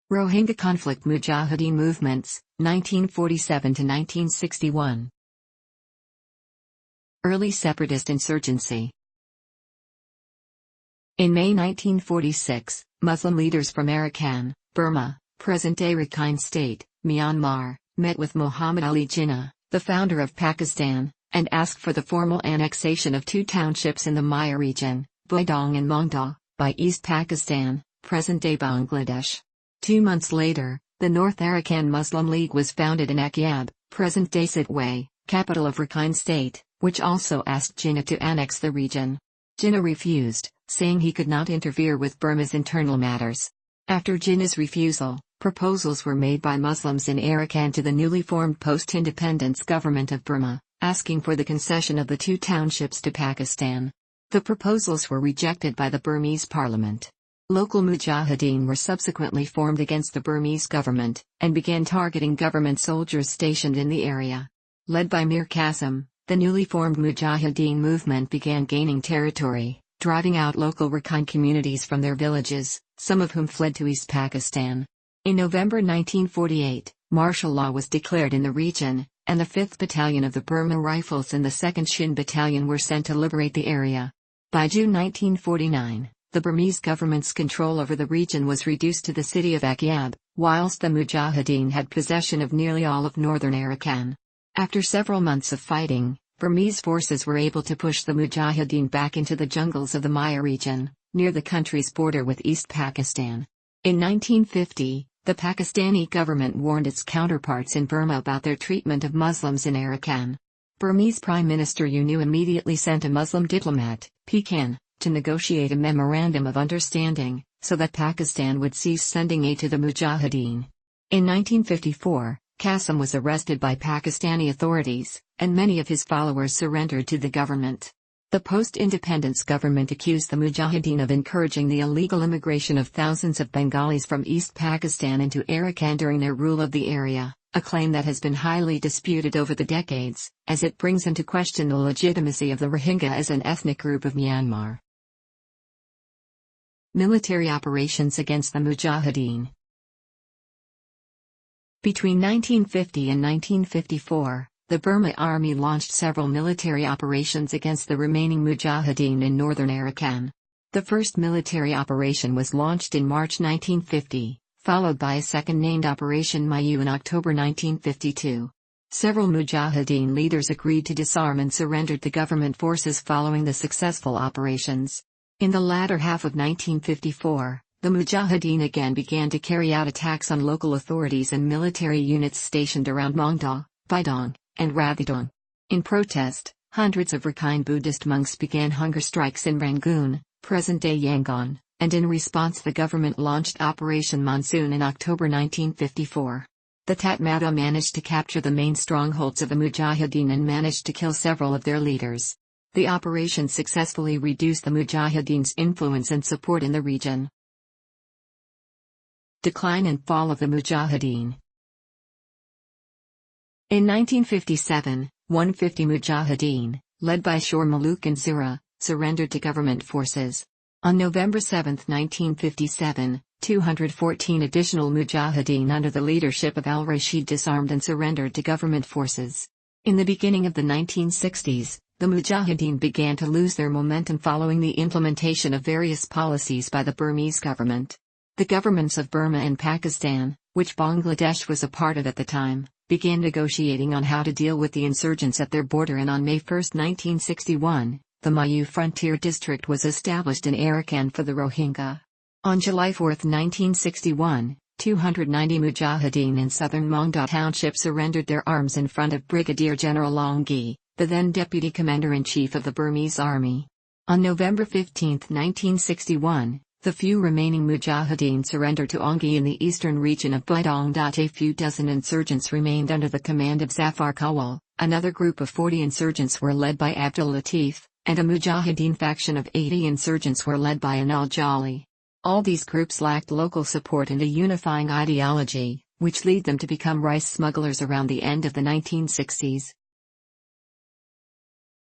Rohingya conflict Mujahideen movements, 1947 to 1961. Early separatist insurgency. In May 1946, Muslim leaders from Arakan, Burma, present-day Rakhine State, Myanmar, met with Muhammad Ali Jinnah, the founder of Pakistan, and asked for the formal annexation of two townships in the Maya region, Baidong and Mongda, by East Pakistan, present-day Bangladesh. 2 months later, the North Arakan Muslim League was founded in Akyab, present-day Sitwe, capital of Rakhine State, which also asked Jinnah to annex the region. Jinnah refused, saying he could not interfere with Burma's internal matters. After Jinnah's refusal, proposals were made by Muslims in Arakan to the newly formed post-independence government of Burma, asking for the concession of the two townships to Pakistan. The proposals were rejected by the Burmese parliament. Local Mujahideen were subsequently formed against the Burmese government, and began targeting government soldiers stationed in the area. Led by Mir Qasim, the newly formed Mujahideen movement began gaining territory, driving out local Rakhine communities from their villages, some of whom fled to East Pakistan. In November 1948, martial law was declared in the region, and the 5th Battalion of the Burma Rifles and the 2nd Shin Battalion were sent to liberate the area. By June 1949, the Burmese government's control over the region was reduced to the city of Akyab, whilst the Mujahideen had possession of nearly all of northern Arakan. After several months of fighting, Burmese forces were able to push the Mujahideen back into the jungles of the Maya region, near the country's border with East Pakistan. In 1950, the Pakistani government warned its counterparts in Burma about their treatment of Muslims in Arakan. Burmese Prime Minister U Nu immediately sent a Muslim diplomat, Pekin, to negotiate a memorandum of understanding, so that Pakistan would cease sending aid to the Mujahideen. In 1954, Qasim was arrested by Pakistani authorities, and many of his followers surrendered to the government. The post-independence government accused the Mujahideen of encouraging the illegal immigration of thousands of Bengalis from East Pakistan into Arakan during their rule of the area, a claim that has been highly disputed over the decades, as it brings into question the legitimacy of the Rohingya as an ethnic group of Myanmar. Military operations against the Mujahideen. Between 1950 and 1954, the Burma Army launched several military operations against the remaining Mujahideen in northern Arakan. The first military operation was launched in March 1950, followed by a second named Operation Mayu in October 1952. Several Mujahideen leaders agreed to disarm and surrendered to government forces following the successful operations. In the latter half of 1954, the Mujahideen again began to carry out attacks on local authorities and military units stationed around Mongda, Baidong, and Rathidong. In protest, hundreds of Rakhine Buddhist monks began hunger strikes in Rangoon, present-day Yangon, and in response the government launched Operation Monsoon in October 1954. The Tatmadaw managed to capture the main strongholds of the Mujahideen and managed to kill several of their leaders. The operation successfully reduced the Mujahideen's influence and support in the region. Decline and fall of the Mujahideen. In 1957, 150 Mujahideen, led by Shor Maluk and Zura, surrendered to government forces. On November 7, 1957, 214 additional Mujahideen under the leadership of al-Rashid disarmed and surrendered to government forces. In the beginning of the 1960s, the Mujahideen began to lose their momentum following the implementation of various policies by the Burmese government. The governments of Burma and Pakistan, which Bangladesh was a part of at the time, began negotiating on how to deal with the insurgents at their border, and on May 1, 1961, the Mayu Frontier District was established in Arakan for the Rohingya. On July 4, 1961, 290 Mujahideen in southern Mongda Township surrendered their arms in front of Brigadier General Longyi, the then Deputy Commander-in-Chief of the Burmese Army. On November 15, 1961, the few remaining Mujahideen surrendered to Longyi in the eastern region of Baidong. A few dozen insurgents remained under the command of Zafar Kawal, another group of 40 insurgents were led by Abdul Latif, and a Mujahideen faction of 80 insurgents were led by Anal Jali. All these groups lacked local support and a unifying ideology, which led them to become rice smugglers around the end of the 1960s.